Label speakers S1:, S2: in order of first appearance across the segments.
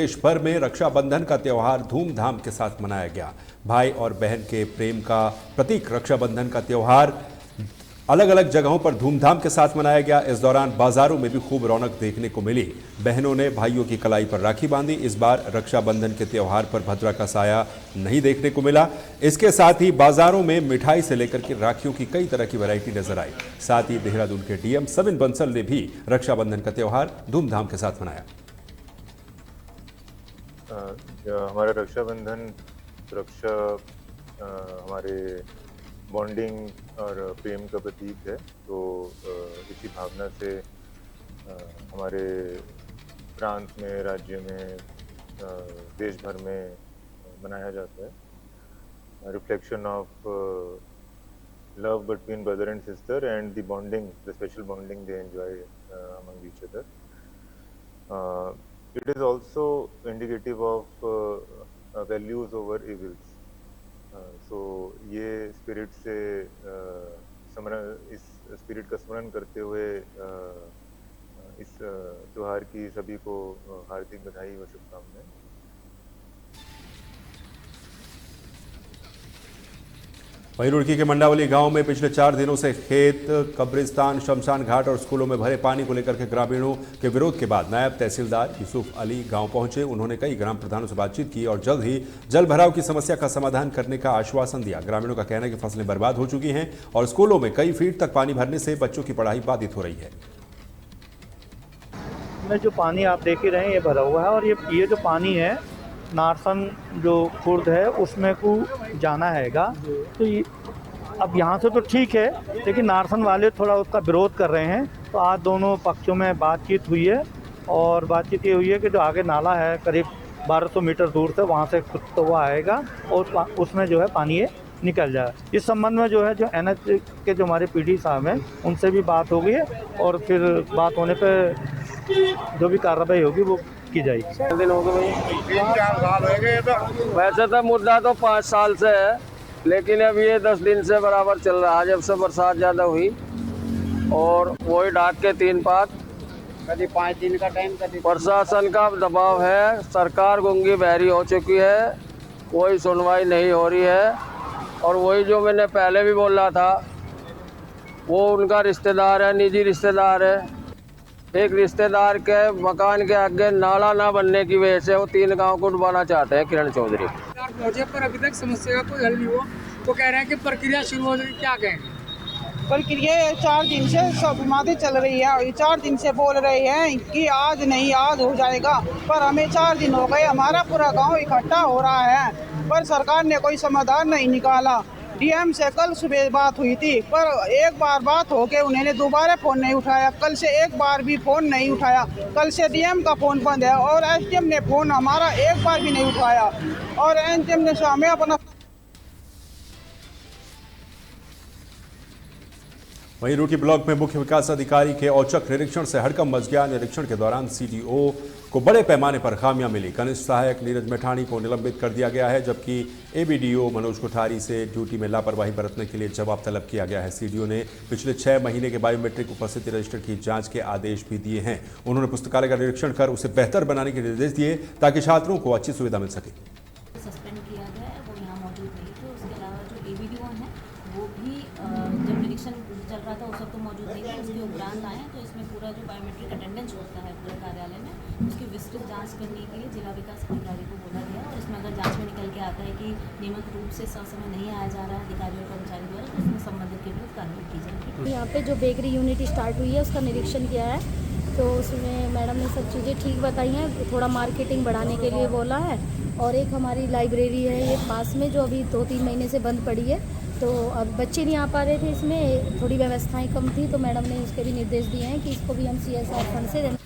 S1: देश भर में रक्षाबंधन का त्यौहार धूमधाम के साथ मनाया गया। भाई और बहन के प्रेम का प्रतीक रक्षाबंधन का त्यौहार अलग अलग जगहों पर धूमधाम के साथ मनाया गया। इस दौरान बाजारों में भी खूब रौनक देखने को मिली। बहनों ने भाइयों की कलाई पर राखी बांधी। इस बार रक्षाबंधन के त्यौहार पर भद्रा का साया नहीं देखने को मिला। इसके साथ ही बाजारों में मिठाई से लेकर के राखियों की कई तरह की वैरायटी नजर आई। साथ ही देहरादून के डीएम सविन बंसल ने भी रक्षाबंधन का त्यौहार धूमधाम के साथ मनाया।
S2: हमारा रक्षाबंधन सुरक्षा हमारे बॉन्डिंग और प्रेम का प्रतीक है। तो इसी भावना से हमारे प्रांत में, राज्य में, देश भर में मनाया जाता है। Reflection of love between brother and sister and the bonding, the special bonding they enjoy among each other. It is also indicative of values over evils. So ये स्पिरिट से इस स्पिरिट का स्मरण करते हुए इस त्योहार की सभी को हार्दिक बधाई व शुभकामनाएं।
S1: वहीं रुड़की के मंडावली गांव में पिछले 4 दिनों से खेत, कब्रिस्तान, शमशान घाट और स्कूलों में भरे पानी को लेकर के ग्रामीणों के विरोध के बाद नायब तहसीलदार यूसुफ अली गांव पहुंचे। उन्होंने कई ग्राम प्रधानों से बातचीत की और जल्द ही जल भराव की समस्या का समाधान करने का आश्वासन दिया। ग्रामीणों का कहना है कि फसलें बर्बाद हो चुकी हैं और स्कूलों में कई फीट तक पानी भरने से बच्चों की पढ़ाई बाधित हो रही है।
S3: में जो पानी आप देख ही रहे हैं ये भरा हुआ है और ये जो पानी है नारसन जो खुर्द है उसमें को जाना हैगा। तो अब यहाँ से तो ठीक है, लेकिन नारसन वाले थोड़ा उसका विरोध कर रहे हैं। तो आज दोनों पक्षों में बातचीत हुई है और बातचीत ये हुई है कि जो आगे नाला है करीब 1200 मीटर दूर से वहाँ से खुदता हुआ आएगा और उसमें जो है पानी ये निकल जाए। इस संबंध में जो है जो NH के जो हमारे PD साहब हैं उनसे भी बात हो गई है और फिर बात होने पर जो भी कार्रवाई होगी वो की जाएगी।
S4: दिन हो गए भाई, 3-4 साल हो गए। तो वैसे तो मुद्दा तो 5 साल से है, लेकिन अब ये 10 दिन से बराबर चल रहा है। जब से बरसात ज़्यादा हुई और वही डाक के 3 पात, कभी 5 दिन का टाइम, कभी प्रशासन का दबाव है। सरकार गूंगी बहरी हो चुकी है, कोई सुनवाई नहीं हो रही है। और वही जो मैंने पहले भी बोला था, वो उनका रिश्तेदार है, निजी रिश्तेदार है। एक रिश्तेदार के मकान के आगे नाला ना बनने की वजह से वो 3 गांव को डुबाना चाहते हैं किरण चौधरी।
S5: प्रोजेक्ट पर अभी तक समस्या का कोई हल नहीं हुआ। तो कह रहे हैं कि प्रक्रिया शुरू हो रही, क्या कहेंगे?
S6: प्रक्रिया 4 दिन से सब मादे चल रही है। 4 दिन से बोल रहे हैं कि आज नहीं आज हो जाएगा, पर हमें 4 दिन हो गए, हमारा पूरा गांव इकट्ठा हो रहा है, पर सरकार ने कोई समाधान नहीं निकाला। DM से कल सुबह बात हुई थी, पर एक बार बात हो के उन्होंने दोबारा फ़ोन नहीं उठाया। कल से एक बार भी फ़ोन नहीं उठाया। कल से DM का फ़ोन बंद है और SDM ने फ़ोन हमारा एक बार भी नहीं उठाया और SDM ने हमें अपना।
S1: वहीं रुड़की ब्लॉक में मुख्य विकास अधिकारी के औचक निरीक्षण से हड़कंप मच गया। निरीक्षण के दौरान CDO को बड़े पैमाने पर खामियां मिली। कनिष्ठ सहायक नीरज मेठानी को निलंबित कर दिया गया है, जबकि ABDO मनोज कोठारी से ड्यूटी में लापरवाही बरतने के लिए जवाब तलब किया गया है। CDO ने पिछले 6 महीने के बायोमेट्रिक उपस्थिति रजिस्टर की जांच के आदेश भी दिए हैं। उन्होंने पुस्तकालय का निरीक्षण कर उसे बेहतर बनाने के निर्देश दिए ताकि छात्रों को अच्छी सुविधा मिल सके।
S7: सस्पेंड किया गया है, वो यहाँ मौजूद नहीं थे। उसके अलावा जो ABDO हैं वो भी जब निरीक्षण चल रहा था उस वक्त तो मौजूद नहीं थे। उसके उपरांत आए, तो इसमें पूरा जो बायोमेट्रिक अटेंडेंस होता है पूरे कार्यालय में, उसकी विस्तृत जांच करने के लिए जिला विकास अधिकारी को बोला गया। और इसमें अगर जांच में निकल के आता है कि नियमित रूप से ससमय नहीं आया जा रहा है अधिकारी और कर्मचारी द्वारा, तो उसमें संबंधित के विरुद्ध कार्रवाई की जाएगी।
S8: यहाँ पे जो बेकरी यूनिट स्टार्ट हुई है उसका निरीक्षण किया है, तो उसमें मैडम ने सब चीज़ें ठीक बताई हैं। थोड़ा मार्केटिंग बढ़ाने के लिए बोला है। और एक हमारी लाइब्रेरी है ये पास में, जो अभी 2-3 महीने से बंद पड़ी है, तो अब बच्चे नहीं आ पा रहे थे, इसमें थोड़ी व्यवस्थाएं कम थी, तो मैडम ने उसके भी निर्देश दिए हैं कि इसको भी हम CSR फंड से देना।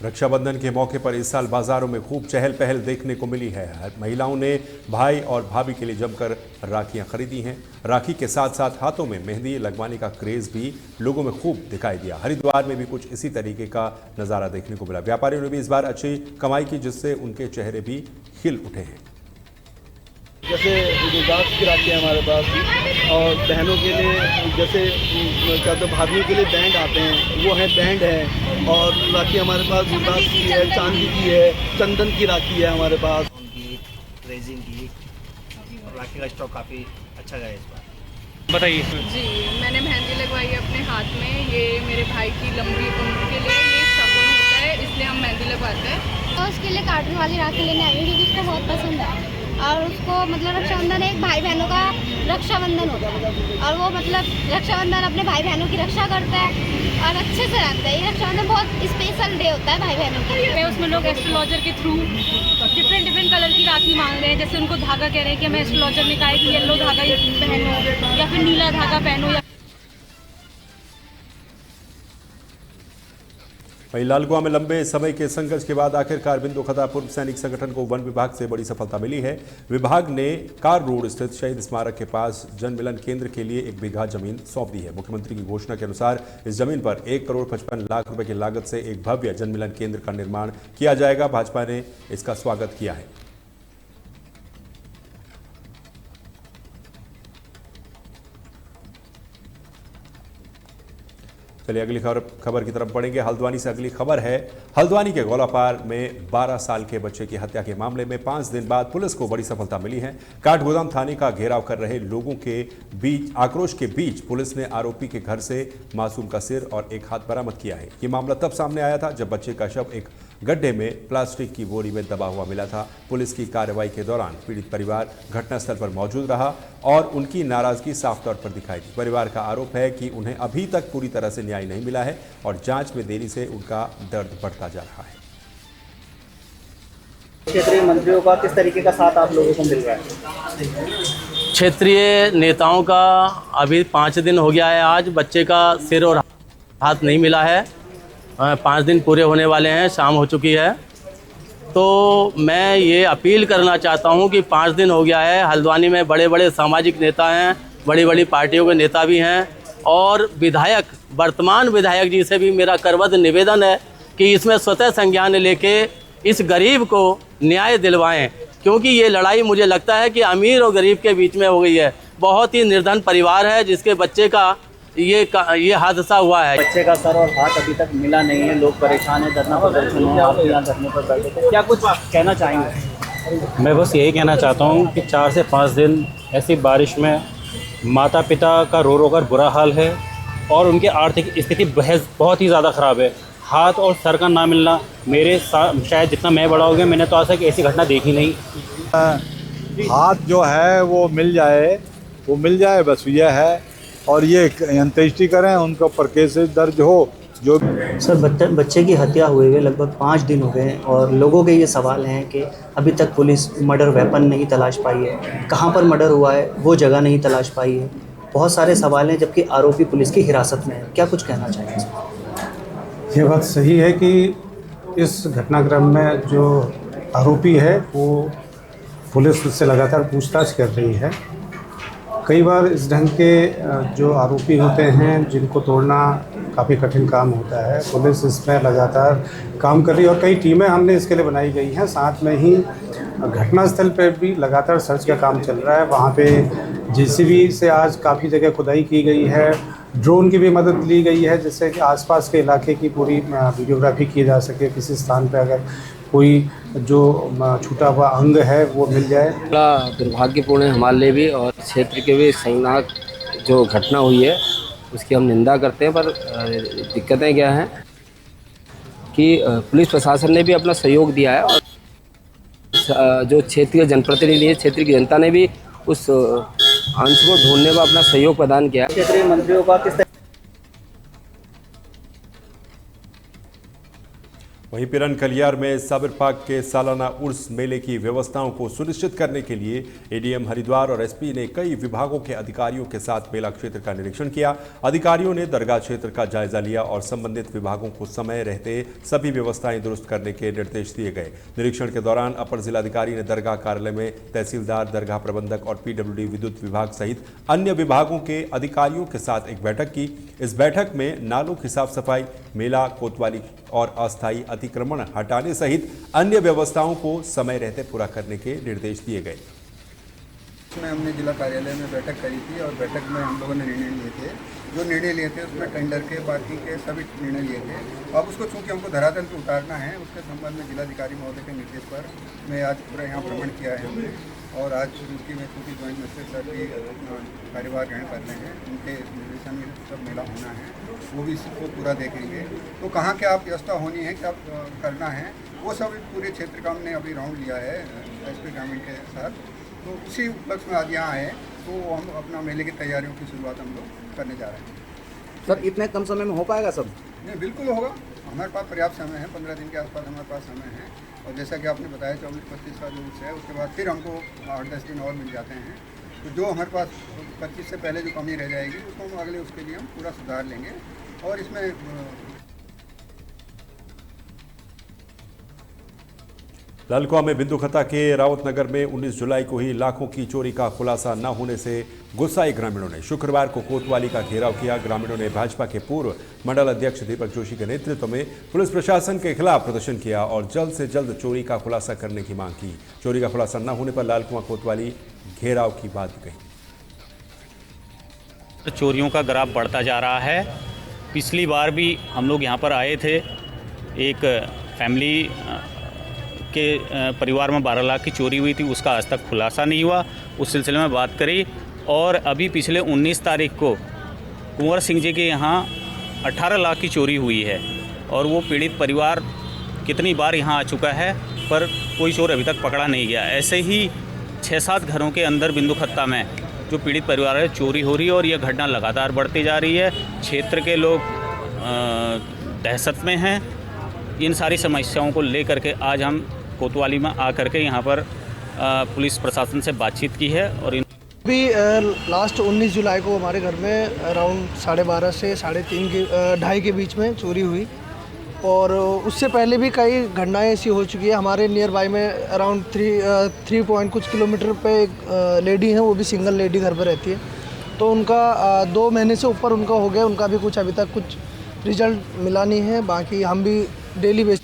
S1: रक्षाबंधन के मौके पर इस साल बाजारों में खूब चहल पहल देखने को मिली है। महिलाओं ने भाई और भाभी के लिए जमकर राखियां खरीदी हैं। राखी के साथ साथ हाथों में मेहंदी लगवाने का क्रेज भी लोगों में खूब दिखाई दिया। हरिद्वार में भी कुछ इसी तरीके का नज़ारा देखने को मिला। व्यापारियों ने भी इस बार अच्छी कमाई की, जिससे उनके चेहरे भी खिल उठे हैं।
S9: जैसे गुजरात की राखी है हमारे पास, और बहनों के लिए जैसे क्या तो भाभियों के लिए बैंड आते हैं, वो है बैंड है। और राखी हमारे पास गुजरात की है, चांदी की है, चंदन की राखी है हमारे पास।
S10: उनकी रेजिन की राखी का स्टॉक काफ़ी अच्छा गया इस बार।
S11: बताइए।
S12: जी, मैंने मेहंदी लगवाई है अपने हाथ में। ये मेरे भाई की लंबी उम्र के लिए ये शगुन होता है, इसलिए हम मेहंदी लगवाते हैं।
S8: और उसके लिए कार्टून वाली राखी लेने आई हूँ क्योंकि उसको बहुत पसंद है। और उसको मतलब रक्षाबंधन एक भाई बहनों का रक्षाबंधन होता है, और वो मतलब रक्षाबंधन अपने भाई बहनों की रक्षा करता है और अच्छे से रहता है। ये रक्षाबंधन बहुत स्पेशल डे होता है भाई बहनों के लिए।
S12: उसमें लोग एस्ट्रोलॉजर के थ्रू डिफरेंट कलर की राखी मांग रहे हैं। जैसे उनको धागा कह रहे हैं कि हमें एस्ट्रोलॉजर ने कहा है कि येलो धागा पहनो या फिर नीला धागा पहनो।
S1: वहीं लालगुआ में लंबे समय के संघर्ष के बाद आखिरकार बिंदुखता पूर्व सैनिक संगठन को वन विभाग से बड़ी सफलता मिली है। विभाग ने कार रोड स्थित शहीद स्मारक के पास जनमिलन केंद्र के लिए 1 बीघा जमीन सौंप दी है। मुख्यमंत्री की घोषणा के अनुसार इस जमीन पर 1,55,00,000 रुपए की लागत से एक भव्य जनमिलन केंद्र का निर्माण किया जाएगा। भाजपा ने इसका स्वागत किया है। चलिए अगली खबर की तरफ बढ़ेंगे। हल्द्वानी से अगली खबर है। हल्द्वानी के गौलापार में 12 साल के बच्चे की हत्या के मामले में 5 दिन बाद पुलिस को बड़ी सफलता मिली है। काठगोदाम थाने का घेराव कर रहे लोगों के बीच आक्रोश के बीच पुलिस ने आरोपी के घर से मासूम का सिर और एक हाथ बरामद किया है। ये मामला तब सामने आया था जब बच्चे का शव एक गड्ढे में प्लास्टिक की बोरी में दबा हुआ मिला था। पुलिस की कार्रवाई के दौरान पीड़ित परिवार घटनास्थल पर मौजूद रहा और उनकी नाराजगी साफ तौर पर दिखाई दी। परिवार का आरोप है कि उन्हें अभी तक पूरी तरह से न्याय नहीं मिला है और जांच में देरी से उनका दर्द बढ़ता जा रहा है।
S10: क्षेत्रीय मंत्रियों का किस तरीके का साथ आप लोगों को मिल रहा है?
S4: क्षेत्रीय नेताओं का अभी 5 दिन हो गया है। आज बच्चे का सिर और हाथ नहीं मिला है। 5 दिन पूरे होने वाले हैं, शाम हो चुकी है। तो मैं ये अपील करना चाहता हूँ कि 5 दिन हो गया है, हल्द्वानी में बड़े बड़े सामाजिक नेता हैं, बड़ी बड़ी पार्टियों के नेता भी हैं और विधायक, वर्तमान विधायक जी से भी मेरा करबद्ध निवेदन है कि इसमें स्वतः संज्ञान लेके इस गरीब को न्याय दिलवाएं, क्योंकि ये लड़ाई मुझे लगता है कि अमीर और गरीब के बीच में हो गई है। बहुत ही निर्धन परिवार है जिसके बच्चे का ये हादसा हुआ है।
S10: बच्चे का सर और हाथ अभी तक मिला नहीं है, लोग परेशान हैं, धरना प्रदर्शन है, आप यहाँ धरने पर बैठे थे, क्या कुछ कहना चाहेंगे?
S13: मैं बस यही कहना चाहता हूँ कि 4 से 5 दिन ऐसी बारिश में माता पिता का रो कर बुरा हाल है और उनकी आर्थिक स्थिति बहुत ही ज़्यादा ख़राब है। हाथ और सर का ना मिलना, मेरे शायद जितना मैं बड़ा हो गया मैंने तो आज तक ऐसी घटना देखी नहीं।
S14: हाथ जो है वो मिल जाए बस यह है। और ये अंत्येष्टि करें, उनके ऊपर केसेस दर्ज हो। जो
S10: सर बच्चे की हत्या हुए हुए लगभग 5 दिन हो गए और लोगों के ये सवाल हैं कि अभी तक पुलिस मर्डर वेपन नहीं तलाश पाई है, कहाँ पर मर्डर हुआ है वो जगह नहीं तलाश पाई है। बहुत सारे सवाल हैं जबकि आरोपी पुलिस की हिरासत में है। क्या कुछ कहना चाहेंगे?
S15: ये बात सही है कि इस घटनाक्रम में जो आरोपी है वो पुलिस उससे लगातार पूछताछ कर रही है। कई बार इस ढंग के जो आरोपी होते हैं जिनको तोड़ना काफ़ी कठिन काम होता है, पुलिस इसमें लगातार काम कर रही है और कई टीमें हमने इसके लिए बनाई गई हैं। साथ में ही घटनास्थल पर भी लगातार सर्च का काम चल रहा है। वहाँ पे जेसीबी से आज काफ़ी जगह खुदाई की गई है, ड्रोन की भी मदद ली गई है जिससे कि आसपास के इलाके की पूरी वीडियोग्राफी की जा सके। किसी स्थान पर अगर कोई जो छूटा हुआ अंग है वो मिल जाए।
S4: बड़ा दुर्भाग्यपूर्ण है हमारे लिए भी और क्षेत्र के भी संगनाक जो घटना हुई है उसकी हम निंदा करते हैं। पर दिक्कतें क्या हैं कि पुलिस प्रशासन ने भी अपना सहयोग दिया है और जो क्षेत्रीय जनप्रतिनिधि है, क्षेत्र की जनता ने भी उस अंश को ढूंढने में अपना सहयोग प्रदान किया।
S10: क्षेत्रीय मंत्रियों का किस
S1: वहीं पिरन कलियार में साबिर पार्क के सालाना उर्स मेले की व्यवस्थाओं को सुनिश्चित करने के लिए एडीएम हरिद्वार और एसपी ने कई विभागों के अधिकारियों के साथ मेला क्षेत्र का निरीक्षण किया। अधिकारियों ने दरगाह क्षेत्र का जायजा लिया और संबंधित विभागों को समय रहते सभी व्यवस्थाएं दुरुस्त करने के निर्देश दिए गए। निरीक्षण के दौरान अपर जिलाधिकारी ने दरगाह कार्यालय में तहसीलदार, दरगाह प्रबंधक और पीडब्ल्यूडी विद्युत विभाग सहित अन्य विभागों के अधिकारियों के साथ एक बैठक की। इस बैठक में नालों की साफ सफाई, मेला कोतवाली और अस्थायी अतिक्रमण हटाने सहित अन्य व्यवस्थाओं को समय रहते पूरा करने के निर्देश दिए गए।
S11: इसमें हमने जिला कार्यालय में बैठक करी थी और बैठक में हम लोगों ने निर्णय लिए थे। जो निर्णय लिए थे उसमें टेंडर के बाकी के सभी निर्णय लिए थे। अब उसको चूँकि हमको धरातल पर उतारना है, उसके संबंध में जिलाधिकारी महोदय के निर्देश पर मैं आज पूरा यहाँ भ्रमण किया है हमने। और आज रुचि में चूँकि ज्वाइंट मजिस्ट्रेट सर भी कार्यभार ग्रहण कर रहे हैं, उनके निर्देशन में सब मेला होना है, वो भी इसको पूरा देखेंगे। तो कहाँ क्या आप व्यवस्था होनी है, क्या करना है, वो सब पूरे क्षेत्र का हमने अभी राउंड लिया है एसपी ग्रामीण के साथ। तो उसी उपलक्ष्य में आज यहाँ आए, तो हम अपना मेले की तैयारियों की शुरुआत हम लोग करने जा रहे हैं।
S16: सर इतने कम समय में हो पाएगा सब?
S11: नहीं, बिल्कुल होगा। हमारे पास पर्याप्त समय है, 15 दिन के आसपास हमारे पास समय है। और जैसा कि आपने बताया 24-25 का जो है, उसके बाद फिर हमको 8-10 दिन और मिल जाते हैं। तो जो हमारे पास 25 से पहले जो कमी रह जाएगी उसको हम अगले उसके लिए हम पूरा सुधार लेंगे। और इसमें
S1: ललकुआ में बिंदुखत्ता के रावत नगर में 19 जुलाई को ही लाखों की चोरी का खुलासा न होने से गुस्साए ग्रामीणों ने शुक्रवार को कोतवाली का घेराव किया। ग्रामीणों ने भाजपा के पूर्व मंडल अध्यक्ष दीपक जोशी के नेतृत्व में पुलिस प्रशासन के खिलाफ प्रदर्शन किया और जल्द से जल्द चोरी का खुलासा करने की मांग की। चोरी का खुलासा न होने पर लालकुआ कोतवाली घेराव की बात कही।
S13: चोरियों का ग्राफ बढ़ता जा रहा है। पिछली बार भी हम लोग यहाँ पर आए थे, एक फैमिली के परिवार में 12 लाख की चोरी हुई थी, उसका आज तक खुलासा नहीं हुआ। उस सिलसिले में बात करी और अभी पिछले 19 तारीख को कुंवर सिंह जी के यहाँ 18 लाख की चोरी हुई है और वो पीड़ित परिवार कितनी बार यहाँ आ चुका है पर कोई चोर अभी तक पकड़ा नहीं गया। ऐसे ही 6-7 घरों के अंदर बिंदुखत्ता में जो पीड़ित परिवार है चोरी हो रही है और यह घटना लगातार बढ़ती जा रही है। क्षेत्र के लोग दहशत में हैं। इन सारी समस्याओं को लेकर के आज हम कोतवाली में आकर के यहाँ पर पुलिस प्रशासन से बातचीत की है। और
S17: अभी लास्ट 19 जुलाई को हमारे घर में अराउंड 12:30 से 3:30 के 2:30 के बीच में चोरी हुई और उससे पहले भी कई घटनाएं ऐसी हो चुकी है। हमारे नियर बाय में अराउंड 3 पॉइंट कुछ किलोमीटर पे एक लेडी है, वो भी सिंगल लेडी घर पर रहती है। तो उनका 2 महीने से ऊपर उनका हो गया, उनका भी कुछ अभी तक कुछ रिजल्ट मिला नहीं है। बाकी हम भी डेली बेस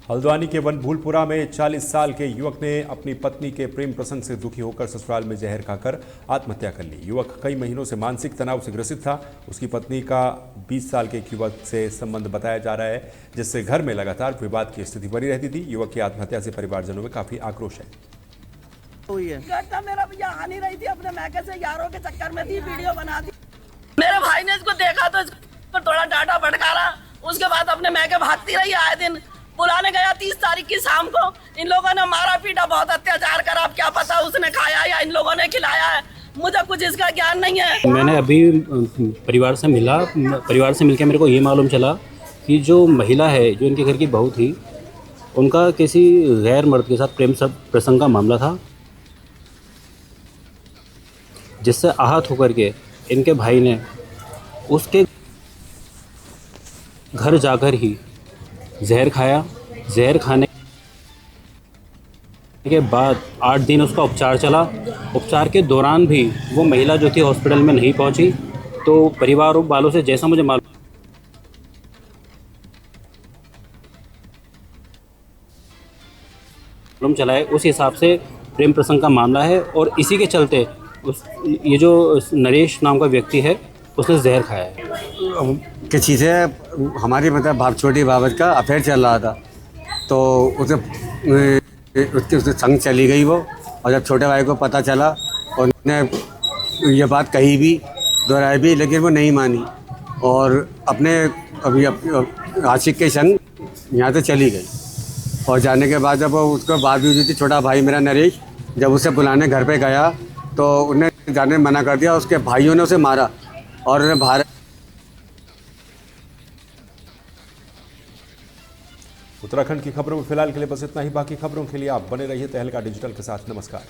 S1: हल्द्वानी के वनभूलपुरा में 40 साल के युवक ने अपनी पत्नी के प्रेम प्रसंग से दुखी होकर ससुराल में जहर खाकर आत्महत्या कर ली। युवक कई महीनों से मानसिक तनाव से ग्रसित था। उसकी पत्नी का 20 साल के युवक से संबंध बताया जा रहा है, जिससे घर में लगातार विवाद की स्थिति बनी रहती थी। युवक की आत्महत्या से परिवारजनों में काफी आक्रोश है।
S18: घटना मेरा भैया आ नहीं रही थी, अपने मैके से यारों के चक्कर में थी, वीडियो बना दी। मेरे भाई ने इसको देखा तो इसको थोड़ा डांटा फटकारा, उसके बाद अपने मैके भागती रही। आए दिन बुलाने गया 30 तारीख की शाम को, इन लोगों ने मारा पीटा, बहुत अत्याचार करा। अब क्या पता उसने खाया या इन लोगों ने खिलाया है, मुझे कुछ इसका ज्ञान नहीं है।
S13: मैंने अभी परिवार से मिलकर मेरे को ये मालूम चला कि जो महिला है, जो इनके घर की बहू थी, उनका किसी गैर मर्द के साथ प्रेम प्रसंग का मामला था, जिससे आहत होकर के इनके भाई ने उसके घर जाकर ही जहर खाया। जहर खाने के बाद 8 दिन उसका उपचार चला। उपचार के दौरान भी वो महिला जो थी हॉस्पिटल में नहीं पहुंची। तो परिवार वालों से जैसा मुझे मालूम चला है, उस हिसाब से प्रेम प्रसंग का मामला है और इसी के चलते ये जो नरेश नाम का व्यक्ति है उसने जहर खाया है।
S19: कि चीज़ें हमारी मतलब छोटी बाबत का अफेयर चल रहा था, तो उसके संग चली गई वो। और जब छोटे भाई को पता चला और उसने ये बात कही भी, दोहराई भी, लेकिन वो नहीं मानी और अपने अभी आशिक के संग यहाँ से चली गई। और जाने के बाद जब उसको बात भी हुई थी, छोटा भाई मेरा नरेश जब उसे बुलाने घर पे गया तो उन्हें जाने मना कर दिया। उसके भाइयों ने उसे मारा और उन्हें बाहर।
S1: उत्तराखंड की खबरों में फिलहाल के लिए बस इतना ही। बाकी खबरों के लिए आप बने रहिए तहलका डिजिटल के साथ। नमस्कार।